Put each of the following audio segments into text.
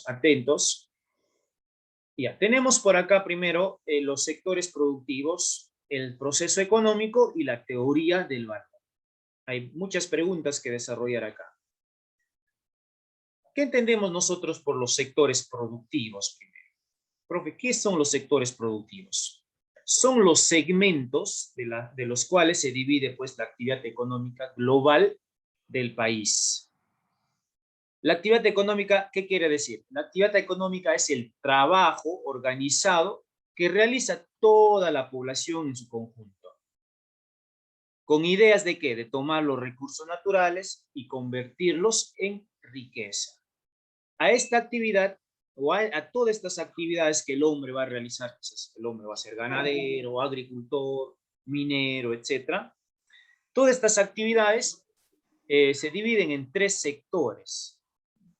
atentos. Ya, tenemos por acá primero los sectores productivos, el proceso económico y la teoría del valor. Hay muchas preguntas que desarrollar acá. ¿Qué entendemos nosotros por los sectores productivos primero? Profe, ¿qué son los sectores productivos? Son los segmentos de los cuales se divide pues la actividad económica global del país. La actividad económica, ¿qué quiere decir? La actividad económica es el trabajo organizado que realiza toda la población en su conjunto. ¿Con ideas de qué? De tomar los recursos naturales y convertirlos en riqueza. A esta actividad o a todas estas actividades que el hombre va a realizar, pues el hombre va a ser ganadero, agricultor, minero, etcétera. Todas estas actividades se dividen en tres sectores.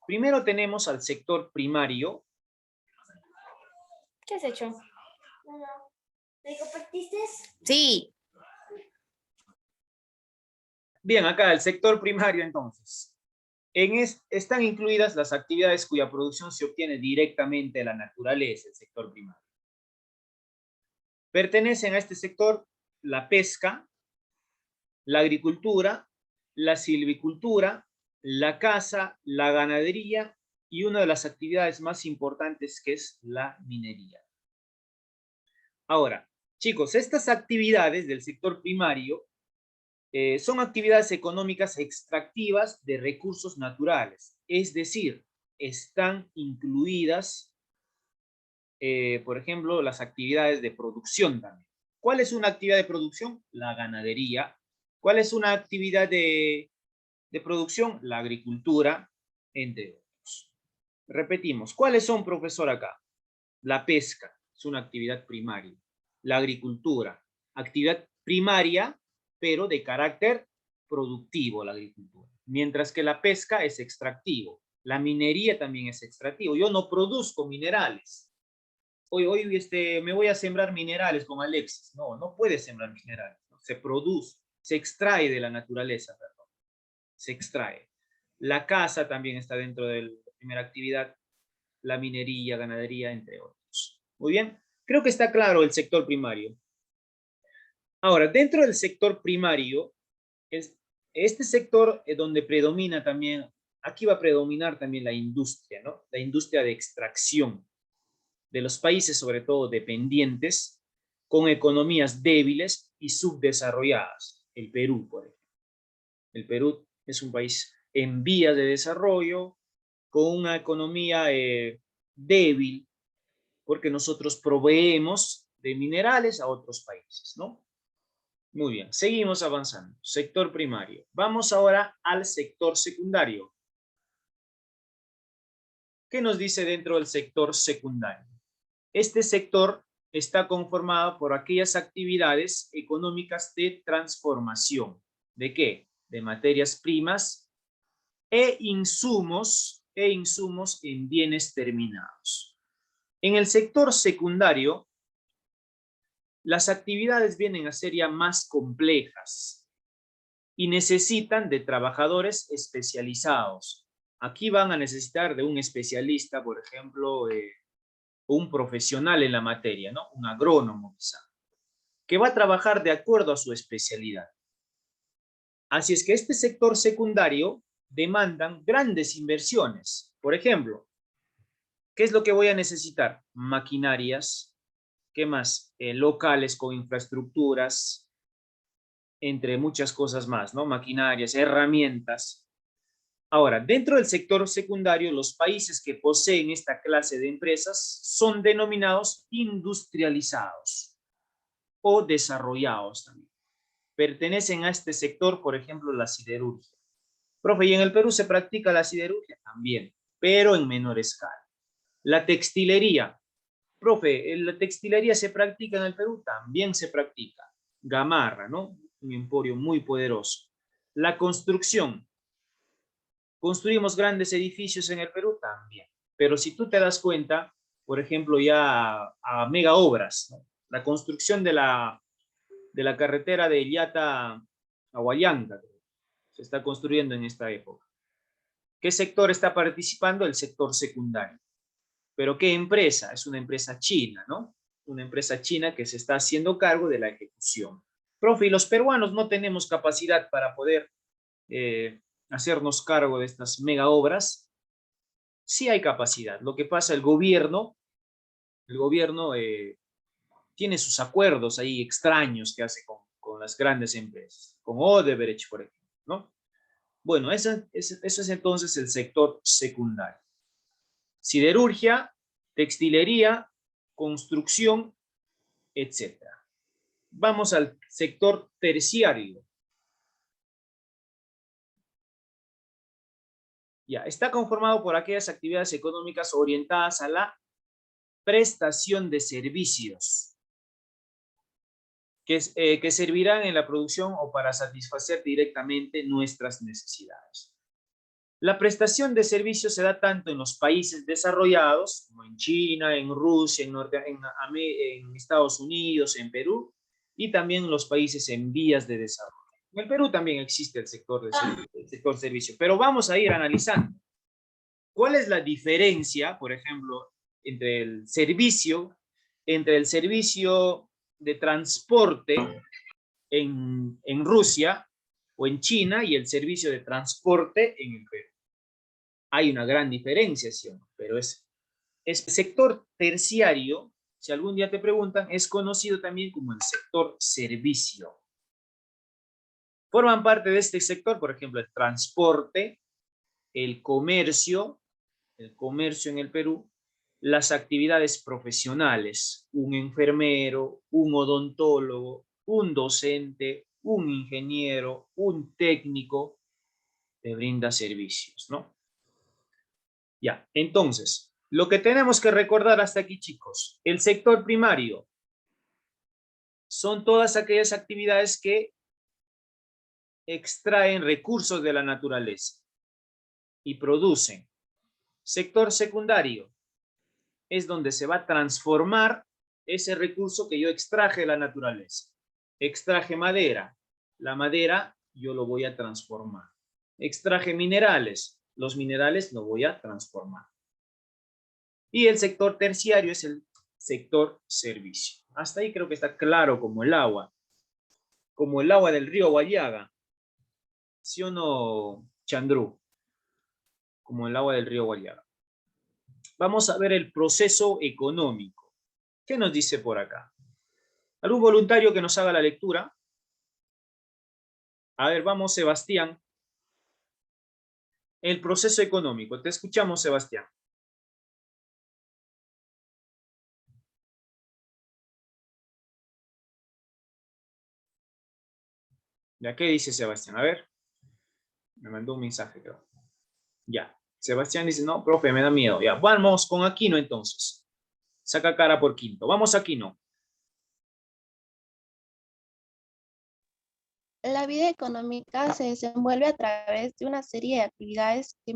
Primero tenemos al sector primario. ¿Qué has hecho? ¿Me compartiste? Sí. Bien, acá el sector primario entonces. Están incluidas las actividades cuya producción se obtiene directamente de la naturaleza, el sector primario. Pertenecen a este sector la pesca, la agricultura, la silvicultura, la caza, la ganadería y una de las actividades más importantes que es la minería. Ahora, chicos, estas actividades del sector primario son actividades económicas extractivas de recursos naturales, es decir, están incluidas, por ejemplo, las actividades de producción también. ¿Cuál es una actividad de producción? La ganadería. ¿Cuál es una actividad de producción? La agricultura, entre otros. Repetimos, ¿cuáles son, profesor, acá? La pesca es una actividad primaria. La agricultura, actividad primaria, pero de carácter productivo, la agricultura. Mientras que la pesca es extractivo. La minería también es extractivo. Yo no produzco minerales. Hoy me voy a sembrar minerales con Alexis. No, no puede sembrar minerales. ¿No? Se produce, se extrae de la naturaleza, perdón. Se extrae. La caza también está dentro de la primera actividad. La minería, ganadería, entre otros. Muy bien. Creo que está claro el sector primario. Ahora, dentro del sector primario, este sector es donde predomina también, aquí va a predominar también la industria, ¿no? La industria de extracción de los países, sobre todo dependientes, con economías débiles y subdesarrolladas. El Perú, por ejemplo. El Perú es un país en vías de desarrollo, con una economía débil, porque nosotros proveemos de minerales a otros países, ¿no? Muy bien, seguimos avanzando. Sector primario. Vamos ahora al sector secundario. ¿Qué nos dice dentro del sector secundario? Este sector está conformado por aquellas actividades económicas de transformación. ¿De qué? De materias primas e insumos en bienes terminados. En el sector secundario, las actividades vienen a ser ya más complejas y necesitan de trabajadores especializados. Aquí van a necesitar de un especialista, por ejemplo, un profesional en la materia, ¿no? Un agrónomo quizá, que va a trabajar de acuerdo a su especialidad. Así es que este sector secundario demandan grandes inversiones. Por ejemplo, ¿qué es lo que voy a necesitar? Maquinarias, ¿qué más? Locales con infraestructuras, entre muchas cosas más, ¿no? Maquinarias, herramientas. Ahora, dentro del sector secundario, los países que poseen esta clase de empresas son denominados industrializados o desarrollados también. Pertenecen a este sector, por ejemplo, la siderurgia. Profe, ¿y en el Perú se practica la siderurgia? También, pero en menor escala. La textilería. Profe, ¿la textilería se practica en el Perú? También se practica. Gamarra, ¿no? Un emporio muy poderoso. La construcción. ¿Construimos grandes edificios en el Perú? También. Pero si tú te das cuenta, por ejemplo, ya a mega obras, ¿no? La construcción de la carretera de Illata a Huallanca se está construyendo en esta época. ¿Qué sector está participando? El sector secundario. ¿Pero qué empresa? Es una empresa china, ¿no? Una empresa china que se está haciendo cargo de la ejecución. Profe, y los peruanos no tenemos capacidad para poder hacernos cargo de estas mega obras. Sí hay capacidad. Lo que pasa, el gobierno tiene sus acuerdos ahí extraños que hace con las grandes empresas, con Odebrecht, por ejemplo, ¿no? Bueno, eso es entonces el sector secundario. Siderurgia, textilería, construcción, etc. Vamos al sector terciario. Ya, está conformado por aquellas actividades económicas orientadas a la prestación de servicios que servirán en la producción o para satisfacer directamente nuestras necesidades. La prestación de servicios se da tanto en los países desarrollados, como en China, en Rusia, en Estados Unidos, en Perú, y también en los países en vías de desarrollo. En el Perú también existe el sector servicio, pero vamos a ir analizando. ¿Cuál es la diferencia, por ejemplo, entre el servicio de transporte en Rusia o en China y el servicio de transporte en el Perú? Hay una gran diferencia, ¿sí o no? Pero es el sector terciario, si algún día te preguntan, es conocido también como el sector servicio. Forman parte de este sector, por ejemplo, el transporte, el comercio en el Perú, las actividades profesionales, un enfermero, un odontólogo, un docente, un ingeniero, un técnico, te brinda servicios, ¿no? Ya, entonces, lo que tenemos que recordar hasta aquí, chicos, el sector primario son todas aquellas actividades que extraen recursos de la naturaleza y producen. Sector secundario es donde se va a transformar ese recurso que yo extraje de la naturaleza. Extraje madera, la madera yo lo voy a transformar. Extraje minerales, los minerales lo voy a transformar. Y el sector terciario es el sector servicio. Hasta ahí creo que está claro como el agua del río Guallaga. ¿Sí o no, Chandru? Como el agua del río Guallaga. Vamos a ver el proceso económico. ¿Qué nos dice por acá? ¿Algún voluntario que nos haga la lectura? A ver, vamos, Sebastián. El proceso económico. Te escuchamos, Sebastián. ¿Ya qué dice Sebastián? A ver. Me mandó un mensaje, creo. Ya. Sebastián dice, no, profe, me da miedo. Ya, vamos con Aquino entonces. Saca cara por quinto. Vamos, Aquino. La vida económica se desenvuelve a través de una serie de actividades que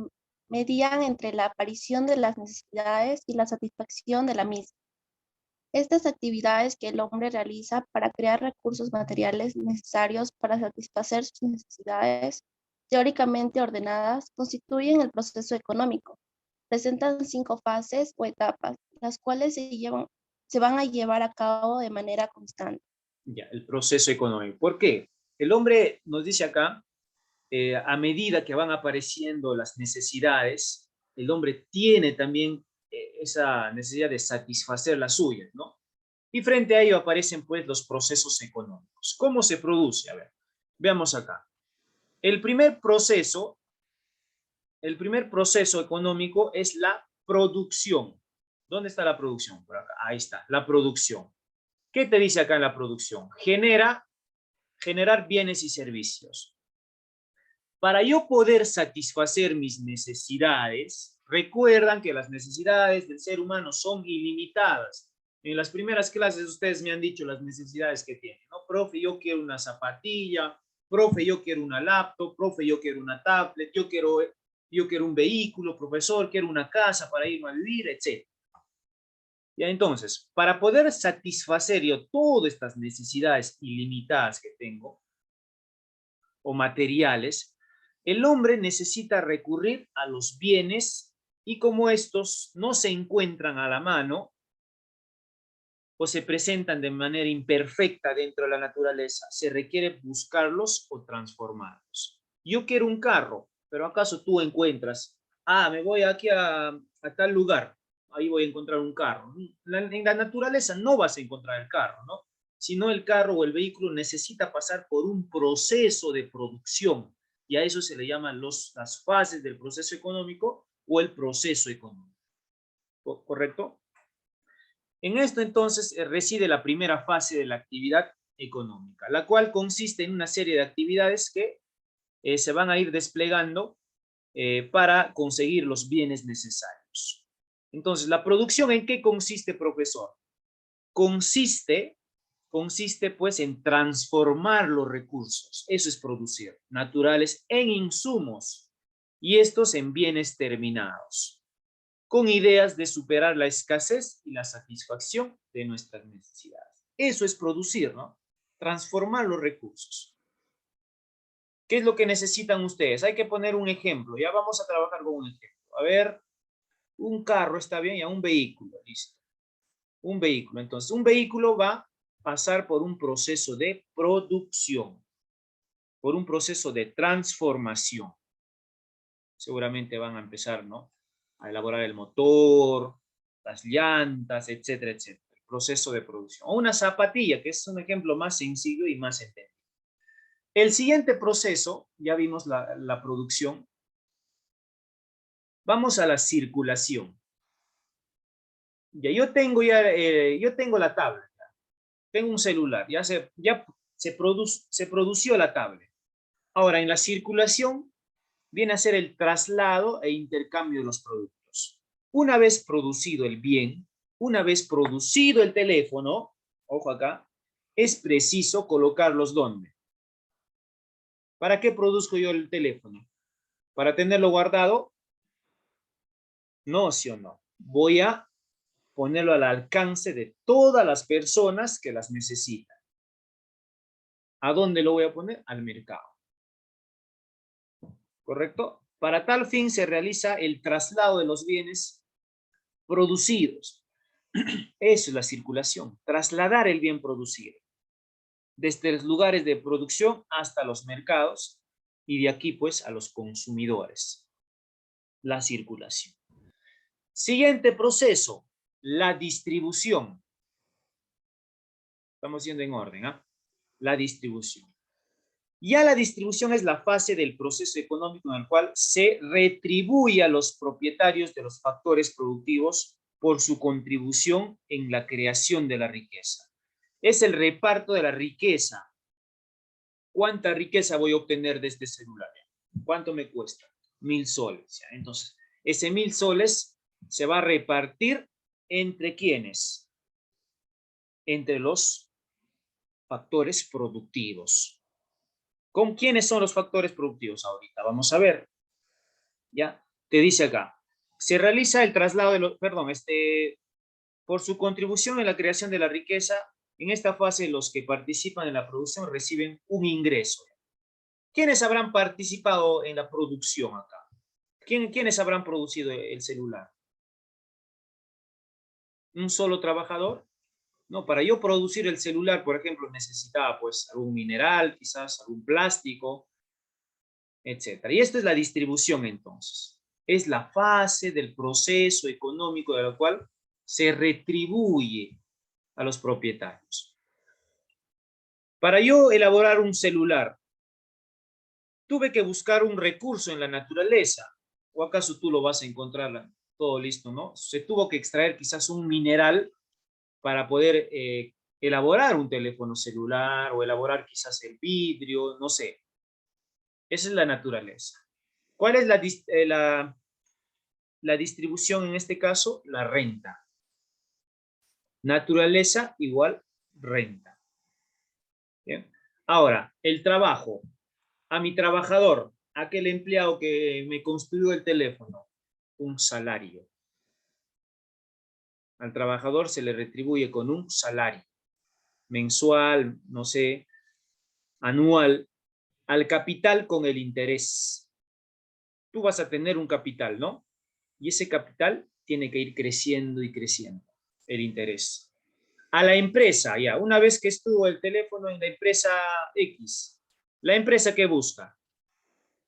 median entre la aparición de las necesidades y la satisfacción de la misma. Estas actividades que el hombre realiza para crear recursos materiales necesarios para satisfacer sus necesidades teóricamente ordenadas constituyen el proceso económico. Presentan 5 fases o etapas, las cuales se van a llevar a cabo de manera constante. Ya, el proceso económico. ¿Por qué? El hombre nos dice acá, a medida que van apareciendo las necesidades, el hombre tiene también esa necesidad de satisfacer las suyas, ¿no? Y frente a ello aparecen pues los procesos económicos. ¿Cómo se produce? A ver, veamos acá. El primer proceso económico es la producción. ¿Dónde está la producción? Por acá. Ahí está, la producción. ¿Qué te dice acá en la producción? Generar bienes y servicios. Para yo poder satisfacer mis necesidades, recuerdan que las necesidades del ser humano son ilimitadas. En las primeras clases ustedes me han dicho las necesidades que tienen, ¿no? Profe, yo quiero una zapatilla, profe, yo quiero una laptop, profe, yo quiero una tablet, yo quiero un vehículo, profesor, quiero una casa para irme a vivir, etc. Ya, entonces, para poder satisfacer yo todas estas necesidades ilimitadas que tengo, o materiales, el hombre necesita recurrir a los bienes y como estos no se encuentran a la mano o se presentan de manera imperfecta dentro de la naturaleza, se requiere buscarlos o transformarlos. Yo quiero un carro, pero ¿acaso tú encuentras, me voy aquí a tal lugar, ahí voy a encontrar un carro? En la naturaleza no vas a encontrar el carro, ¿no? Sino el carro o el vehículo necesita pasar por un proceso de producción, y a eso se le llaman las fases del proceso económico o el proceso económico. ¿Correcto? En esto entonces reside la primera fase de la actividad económica, la cual consiste en una serie de actividades que se van a ir desplegando para conseguir los bienes necesarios. Entonces, ¿la producción en qué consiste, profesor? Consiste pues en transformar los recursos, eso es producir, naturales en insumos y estos en bienes terminados, con ideas de superar la escasez y la satisfacción de nuestras necesidades. Eso es producir, ¿no? Transformar los recursos. ¿Qué es lo que necesitan ustedes? Hay que poner un ejemplo. Ya vamos a trabajar con un ejemplo. A ver, un carro está bien, ya un vehículo, listo. Un vehículo. Entonces, un vehículo va a pasar por un proceso de producción, por un proceso de transformación. Seguramente van a empezar, ¿no? A elaborar el motor, las llantas, etcétera, etcétera. El proceso de producción. O una zapatilla, que es un ejemplo más sencillo y más entendido. El siguiente proceso, ya vimos la producción. Vamos a la circulación. Ya, yo tengo la tablet. Tengo un celular. Ya se produció la tablet. Ahora, en la circulación, viene a ser el traslado e intercambio de los productos. Una vez producido el bien, una vez producido el teléfono, ojo acá, es preciso colocarlos ¿dónde? ¿Para qué produzco yo el teléfono? ¿Para tenerlo guardado? No, sí o no. Voy a ponerlo al alcance de todas las personas que las necesitan. ¿A dónde lo voy a poner? Al mercado. ¿Correcto? Para tal fin se realiza el traslado de los bienes producidos. Eso es la circulación, trasladar el bien producido desde los lugares de producción hasta los mercados y de aquí pues a los consumidores. La circulación. Siguiente proceso, la distribución. Estamos yendo en orden, ¿ah? La distribución. Ya la distribución es la fase del proceso económico en el cual se retribuye a los propietarios de los factores productivos por su contribución en la creación de la riqueza. Es el reparto de la riqueza. ¿Cuánta riqueza voy a obtener de este celular? ¿Cuánto me cuesta? 1000 soles. Entonces, ese 1000 soles se va a repartir entre ¿quiénes? Entre los factores productivos. ¿Con quiénes son los factores productivos ahorita? Vamos a ver. Ya, te dice acá. Se realiza el traslado de los, por su contribución en la creación de la riqueza, en esta fase los que participan en la producción reciben un ingreso. ¿Quiénes habrán participado en la producción acá? ¿Quiénes habrán producido el celular? ¿Un solo trabajador? No, para yo producir el celular, por ejemplo, necesitaba pues algún mineral, quizás algún plástico, etcétera. Y esta es la distribución entonces. Es la fase del proceso económico de la cual se retribuye a los propietarios. Para yo elaborar un celular, tuve que buscar un recurso en la naturaleza. ¿O acaso tú lo vas a encontrar todo listo, no? Se tuvo que extraer quizás un mineral para poder elaborar un teléfono celular o elaborar quizás el vidrio, no sé. Esa es la naturaleza. ¿Cuál es la distribución en este caso? La renta. Naturaleza igual renta. ¿Bien? Ahora, el trabajo. A mi trabajador, aquel empleado que me construyó el teléfono, un salario. Al trabajador se le retribuye con un salario mensual, no sé, anual, al capital con el interés. tú vas a tener un capital, ¿no? Y ese capital tiene que ir creciendo y creciendo, el interés. A la empresa, ya, una vez que estuvo el teléfono en la empresa X, ¿la empresa qué busca?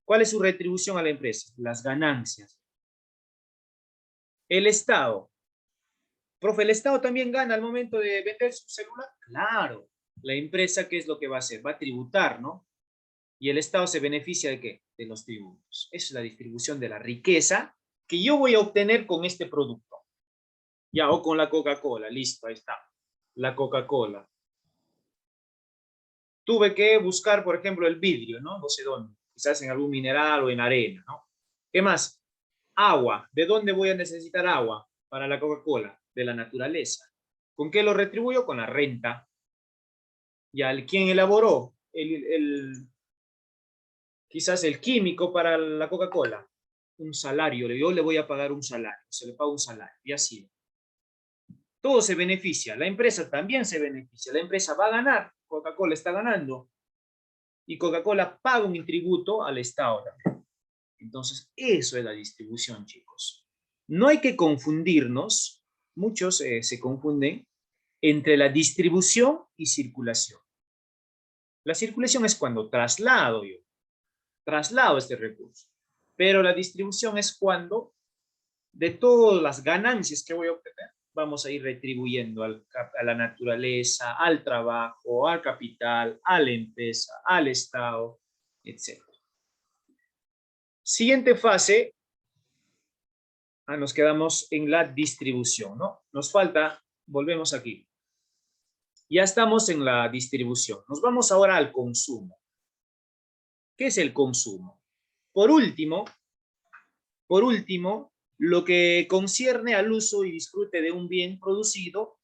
¿Cuál es su retribución a la empresa? Las ganancias. El Estado. Profe, ¿el Estado también gana al momento de vender su celular? Claro. La empresa, ¿qué es lo que va a hacer? Va a tributar, ¿no? ¿Y el Estado se beneficia de qué? De los tributos. Esa es la distribución de la riqueza que yo voy a obtener con este producto. Ya, o con la Coca-Cola. Listo, ahí está. La Coca-Cola. Tuve que buscar, por ejemplo, el vidrio, ¿no? No sé dónde. Quizás en algún mineral o en arena, ¿no? ¿Qué más? Agua. ¿De dónde voy a necesitar agua para la Coca-Cola? De la naturaleza. ¿Con qué lo retribuyo? Con la renta. Ya, ¿quién elaboró? Quizás el químico para la Coca-Cola. Un salario. Yo le voy a pagar un salario. Se le paga un salario. Y así. Todo se beneficia. La empresa también se beneficia. La empresa va a ganar. Coca-Cola está ganando. Y Coca-Cola paga un tributo al Estado también. Entonces, eso es la distribución, chicos. No hay que confundirnos, muchos se confunden entre la distribución y circulación. La circulación es cuando traslado este recurso. Pero la distribución es cuando de todas las ganancias que voy a obtener, vamos a ir retribuyendo a la naturaleza, al trabajo, al capital, a la empresa, al Estado, etc. Siguiente fase, nos quedamos en la distribución, ¿no? Nos falta, volvemos aquí. Ya estamos en la distribución. Nos vamos ahora al consumo. ¿Qué es el consumo? Por último, lo que concierne al uso y disfrute de un bien producido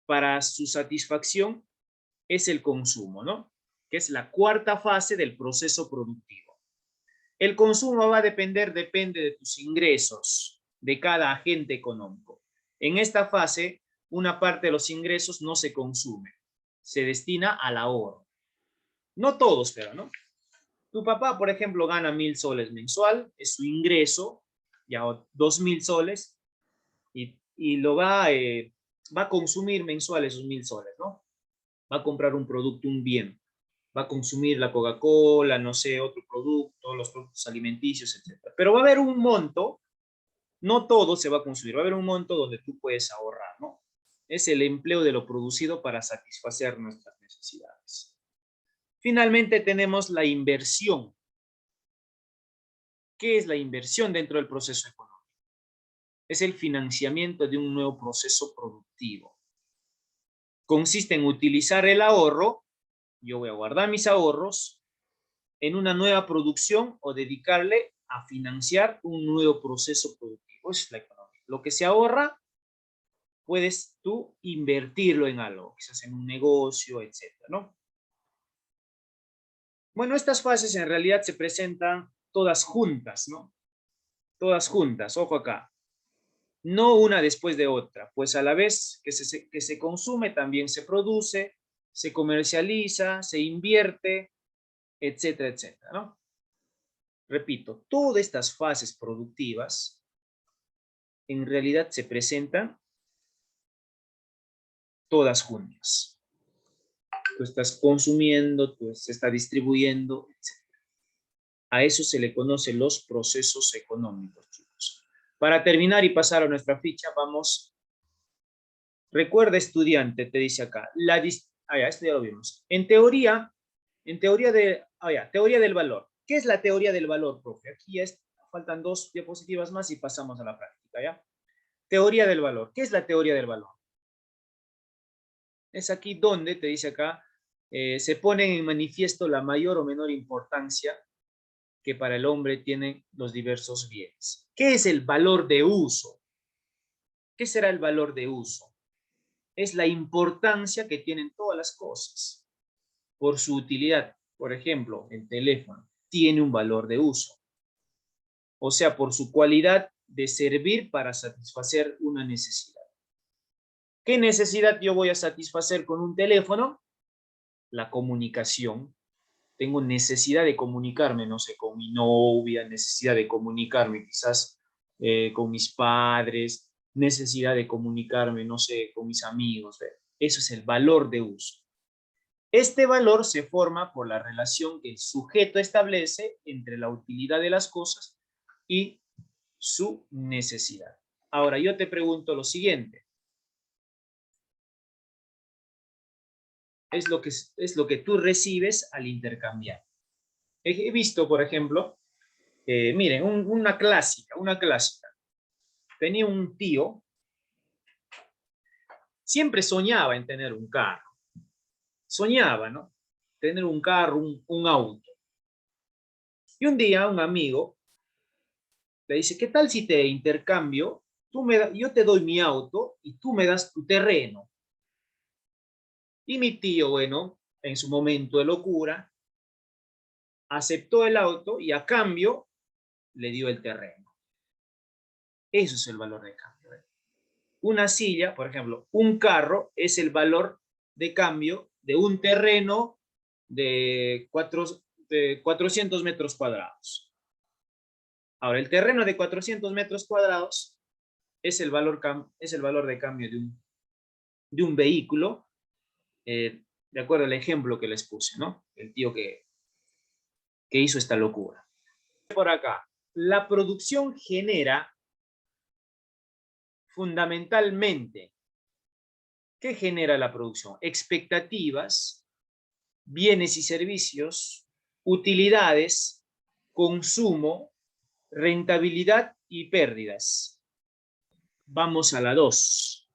para su satisfacción es el consumo, ¿no? Que es la cuarta fase del proceso productivo. El consumo va a depende de tus ingresos, de cada agente económico. En esta fase, una parte de los ingresos no se consume, se destina al ahorro. No todos, pero, ¿no? Tu papá, por ejemplo, gana 1.000 soles mensual, es su ingreso, ya 2.000 soles, y lo va a consumir mensual esos 1.000 soles, ¿no? Va a comprar un producto, un bien. Va a consumir la Coca-Cola, no sé, otro producto, los productos alimenticios, etc. Pero va a haber un monto, no todo se va a consumir, va a haber un monto donde tú puedes ahorrar, ¿no? Es el empleo de lo producido para satisfacer nuestras necesidades. Finalmente tenemos la inversión. ¿Qué es la inversión dentro del proceso económico? Es el financiamiento de un nuevo proceso productivo. Consiste en utilizar el ahorro, yo voy a guardar mis ahorros, en una nueva producción o dedicarle a financiar un nuevo proceso productivo. Eso es la economía. Lo que se ahorra, puedes tú invertirlo en algo, quizás en un negocio, etcétera, ¿no? Bueno, estas fases en realidad se presentan todas juntas, ¿no? Todas juntas, ojo acá. No una después de otra, pues a la vez que se consume, también se produce, se comercializa, se invierte, etcétera, etcétera, ¿no? Repito, todas estas fases productivas en realidad se presentan todas juntas. Tú estás consumiendo, tú se está distribuyendo, etc. A eso se le conoce los procesos económicos, chicos. Para terminar y pasar a nuestra ficha, vamos. Recuerda, estudiante, te dice acá. Esto ya lo vimos. Teoría del valor. ¿Qué es la teoría del valor, profe? Aquí faltan 2 diapositivas más y pasamos a la práctica, ¿ya? Teoría del valor. ¿Qué es la teoría del valor? Es aquí donde, te dice acá, se pone en manifiesto la mayor o menor importancia que para el hombre tienen los diversos bienes. ¿Qué es el valor de uso? ¿Qué será el valor de uso? Es la importancia que tienen todas las cosas por su utilidad. Por ejemplo, el teléfono tiene un valor de uso. O sea, por su cualidad de servir para satisfacer una necesidad. ¿Qué necesidad yo voy a satisfacer con un teléfono? La comunicación. tengo necesidad de comunicarme, no sé, con mi novia, necesidad de comunicarme quizás con mis padres, necesidad de comunicarme, no sé, con mis amigos. Eso es el valor de uso. Este valor se forma por la relación que el sujeto establece entre la utilidad de las cosas y su necesidad. Ahora, yo te pregunto lo siguiente. Es lo que tú recibes al intercambiar. He visto, por ejemplo, miren, una clásica. Tenía un tío, siempre soñaba en tener un carro. Soñaba, ¿no? Tener un carro, un auto. Y un día un amigo le dice, ¿qué tal si te intercambio? Yo te doy mi auto y tú me das tu terreno. Y mi tío, bueno, en su momento de locura, aceptó el auto y a cambio le dio el terreno. Eso es el valor de cambio. Una silla, por ejemplo, un carro es el valor de cambio de un terreno de 400 metros cuadrados. Ahora, el terreno de 400 metros cuadrados es el valor de cambio de un vehículo, de acuerdo al ejemplo que les puse, ¿no? El tío que hizo esta locura. Por acá, la producción genera fundamentalmente, ¿qué genera la producción? Expectativas, bienes y servicios, utilidades, consumo, rentabilidad y pérdidas. Vamos a la 2.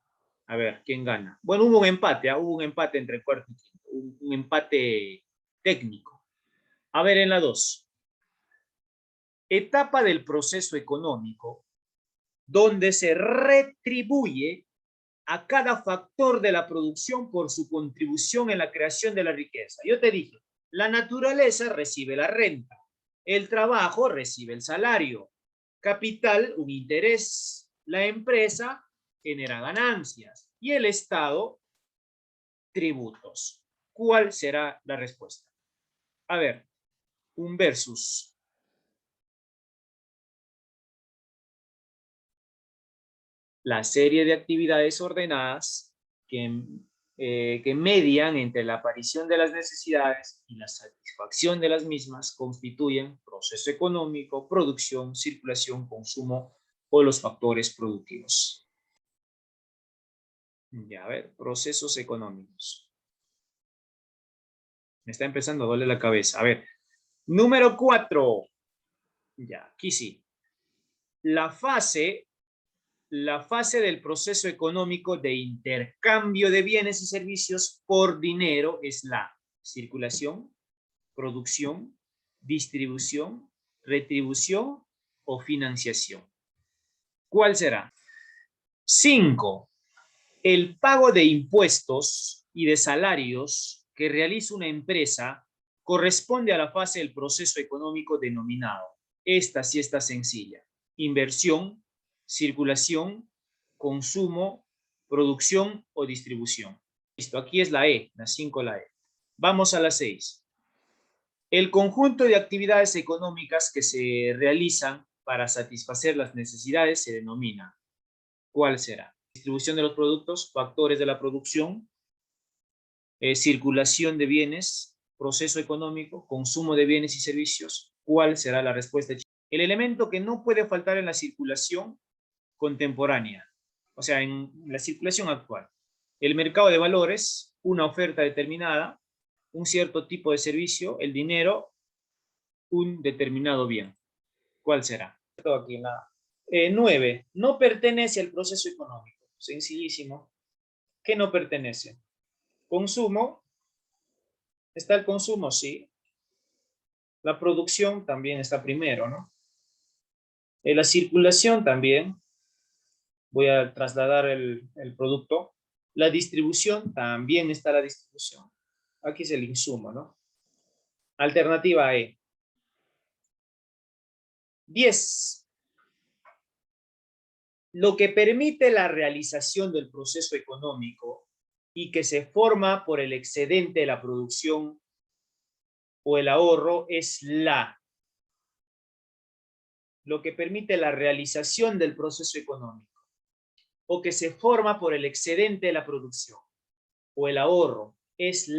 A ver, ¿quién gana? Bueno, hubo un empate entre cuarto y quinto, un empate técnico. A ver, en la 2. Etapa del proceso económico donde se retribuye a cada factor de la producción por su contribución en la creación de la riqueza. Yo te dije, la naturaleza recibe la renta, el trabajo recibe el salario, capital, un interés, la empresa genera ganancias y el Estado, tributos. ¿Cuál será la respuesta? A ver, un versus. La serie de actividades ordenadas que median entre la aparición de las necesidades y la satisfacción de las mismas constituyen proceso económico, producción, circulación, consumo o los factores productivos. Ya, a ver, procesos económicos. Me está empezando a doler la cabeza. A ver, número 4. Ya, aquí sí. La fase del proceso económico de intercambio de bienes y servicios por dinero es la circulación, producción, distribución, retribución o financiación. ¿Cuál será? 5. El pago de impuestos y de salarios que realiza una empresa corresponde a la fase del proceso económico denominado. Esta sí está sencilla. Inversión, circulación, consumo, producción o distribución. Listo, aquí es la E, la 5 la E. Vamos a la 6. El conjunto de actividades económicas que se realizan para satisfacer las necesidades se denomina. ¿Cuál será? Distribución de los productos, factores de la producción, circulación de bienes, proceso económico, consumo de bienes y servicios. ¿Cuál será la respuesta? El elemento que no puede faltar en la circulación contemporánea, o sea, en la circulación actual. El mercado de valores, una oferta determinada, un cierto tipo de servicio, el dinero, un determinado bien. ¿Cuál será? Aquí nada. 9. No pertenece al proceso económico. Sencillísimo. ¿Qué no pertenece? Consumo. ¿Está el consumo? Sí. La producción también está primero, ¿no? La circulación también. Voy a trasladar el producto. La distribución, también está la distribución. Aquí es el insumo, ¿no? Alternativa E. 10. Lo que permite la realización del proceso económico y que se forma por el excedente de la producción o el ahorro es lo que permite la realización del proceso económico, o que se forma por el excedente de la producción, o el ahorro es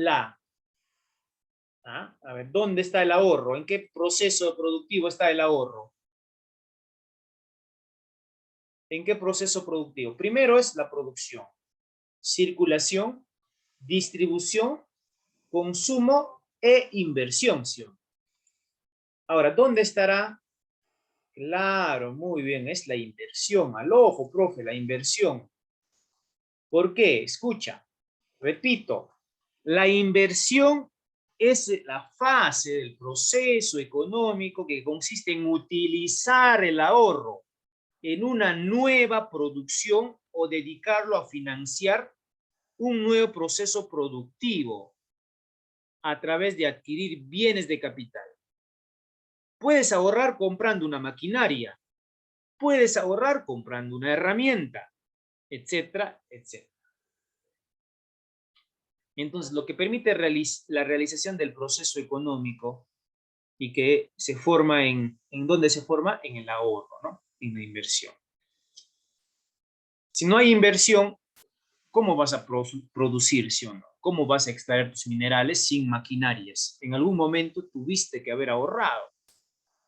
¿Ah? A ver, ¿dónde está el ahorro? ¿En qué proceso productivo está el ahorro? ¿En qué proceso productivo? Primero es la producción, circulación, distribución, consumo e inversión, ¿sí? Ahora, ¿dónde estará? Claro, muy bien, es la inversión. Al ojo, profe, la inversión. ¿Por qué? Escucha, repito, la inversión es la fase del proceso económico que consiste en utilizar el ahorro en una nueva producción o dedicarlo a financiar un nuevo proceso productivo a través de adquirir bienes de capital. Puedes ahorrar comprando una maquinaria, puedes ahorrar comprando una herramienta, etcétera, etcétera. Entonces, lo que permite la realización del proceso económico y que se forma ¿en dónde se forma? En el ahorro, ¿no? En la inversión. Si no hay inversión, ¿cómo vas a producir, sí o no? ¿Cómo vas a extraer tus minerales sin maquinarias? En algún momento tuviste que haber ahorrado,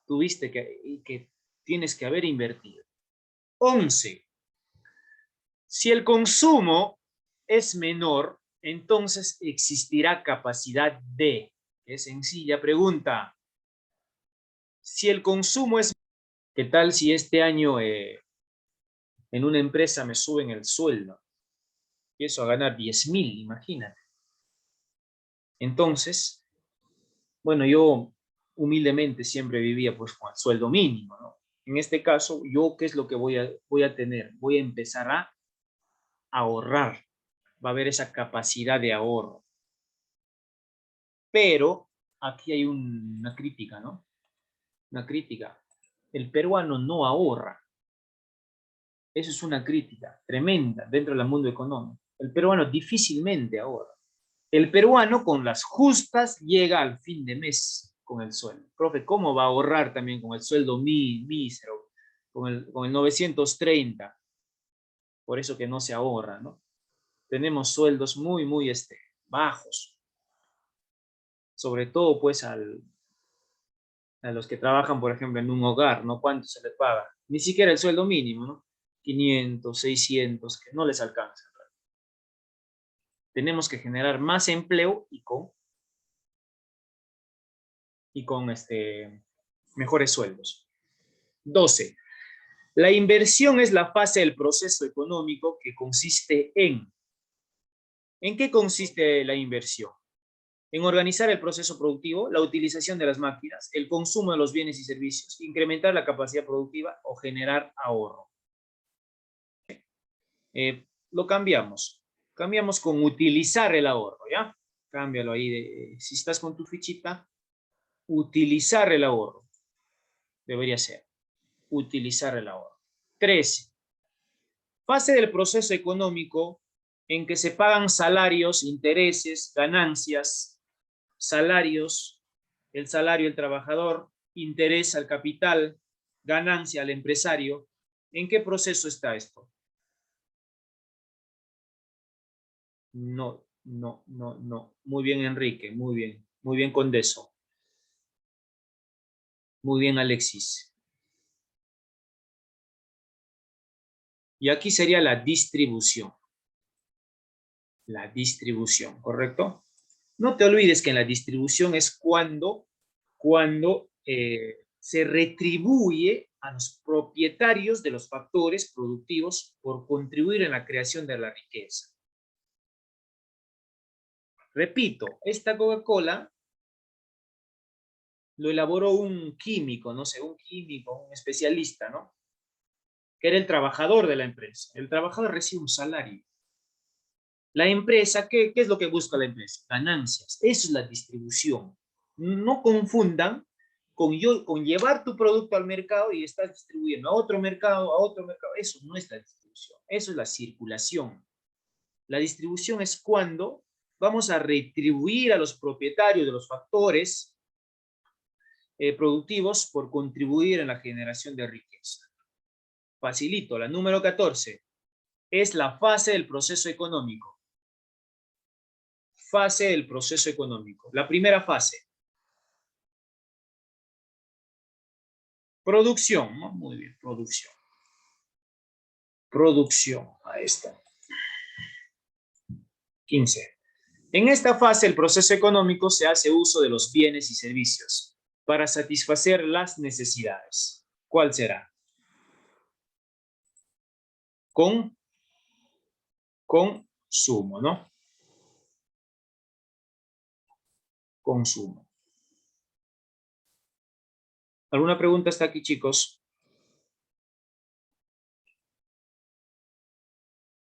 tuviste que tienes que haber invertido. 11. Si el consumo es menor, entonces existirá capacidad de. Qué sencilla pregunta. Si el consumo es... ¿Qué tal si este año en una empresa me suben el sueldo? Empiezo a ganar 10.000, imagínate. Entonces, bueno, yo humildemente siempre vivía pues con el sueldo mínimo, ¿no? En este caso, yo, ¿qué es lo que voy a tener? Voy a empezar a ahorrar. Va a haber esa capacidad de ahorro. Pero aquí hay una crítica, ¿no? Una crítica. El peruano no ahorra. Eso es una crítica tremenda dentro del mundo económico. El peruano difícilmente ahorra. El peruano con las justas llega al fin de mes con el sueldo. Profe, ¿cómo va a ahorrar también con el sueldo mísero, con el 930? Por eso que no se ahorra, ¿no? Tenemos sueldos muy, muy bajos. Sobre todo, pues, a los que trabajan, por ejemplo, en un hogar, ¿no? ¿Cuánto se les paga? Ni siquiera el sueldo mínimo, ¿no? 500, 600, que no les alcanza. Tenemos que generar más empleo y con mejores sueldos. 12. La inversión es la fase del proceso económico que consiste en... ¿En qué consiste la inversión? En organizar el proceso productivo, la utilización de las máquinas, el consumo de los bienes y servicios, incrementar la capacidad productiva o generar ahorro. Lo cambiamos. Cambiamos con utilizar el ahorro, ¿ya? Cámbialo ahí. Si estás con tu fichita, utilizar el ahorro. Debería ser. Utilizar el ahorro. 13. Fase del proceso económico en que se pagan salarios, intereses, ganancias, salarios, el salario del trabajador, interés al capital, ganancia al empresario. ¿En qué proceso está esto? No, no, no, no. Muy bien, Enrique, muy bien. Muy bien, Condeso. Muy bien, Alexis. Y aquí sería la distribución. La distribución, ¿correcto? No te olvides que en la distribución es cuando se retribuye a los propietarios de los factores productivos por contribuir en la creación de la riqueza. Repito, esta Coca-Cola lo elaboró un químico, no sé, un químico, un especialista, ¿no? Que era el trabajador de la empresa. El trabajador recibe un salario. La empresa, ¿qué es lo que busca la empresa? Ganancias. Eso es la distribución. No confundan con llevar tu producto al mercado y estás distribuyendo a otro mercado, a otro mercado. Eso no es la distribución. Eso es la circulación. La distribución es cuando vamos a retribuir a los propietarios de los factores productivos por contribuir en la generación de riqueza. Facilito, la número 14 es la fase del proceso económico. Fase del proceso económico. La primera fase. Producción, ¿no? Muy bien, producción. Producción, ahí está. 15. En esta fase el proceso económico se hace uso de los bienes y servicios para satisfacer las necesidades. ¿Cuál será? Consumo, ¿no? Consumo. ¿Alguna pregunta hasta aquí, chicos?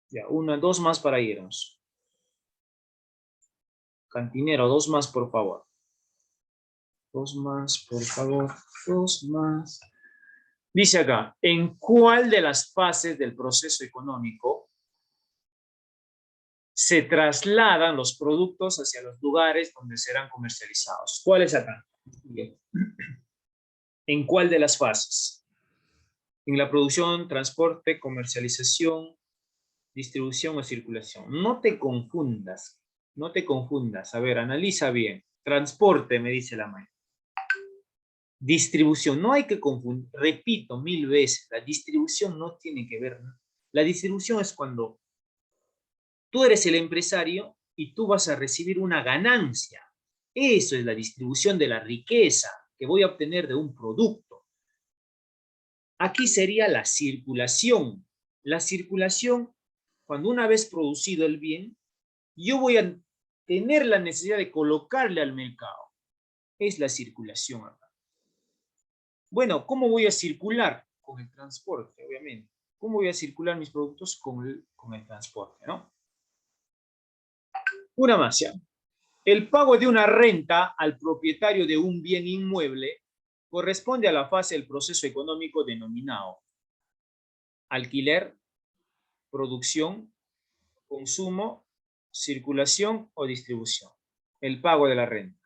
Ya, una, dos más para irnos. Cantinero, dos más, por favor. Dos más, por favor. Dos más. Dice acá, ¿en cuál de las fases del proceso económico se trasladan los productos hacia los lugares donde serán comercializados? ¿Cuál es acá? Bien. ¿En cuál de las fases? En la producción, transporte, comercialización, distribución o circulación. No te confundas, no te confundas. A ver, analiza bien. Transporte, me dice la maestra. Distribución, no hay que confundir. Repito 1000 veces, la distribución no tiene que ver. La distribución es cuando tú eres el empresario y tú vas a recibir una ganancia. Eso es la distribución de la riqueza que voy a obtener de un producto. Aquí sería la circulación. La circulación, cuando una vez producido el bien, yo voy a tener la necesidad de colocarle al mercado. Es la circulación acá. Bueno, ¿cómo voy a circular? Con el transporte, obviamente. ¿Cómo voy a circular mis productos? Con el transporte, ¿no? Una más, ¿ya? El pago de una renta al propietario de un bien inmueble corresponde a la fase del proceso económico denominado alquiler, producción, consumo, circulación o distribución. El pago de la renta.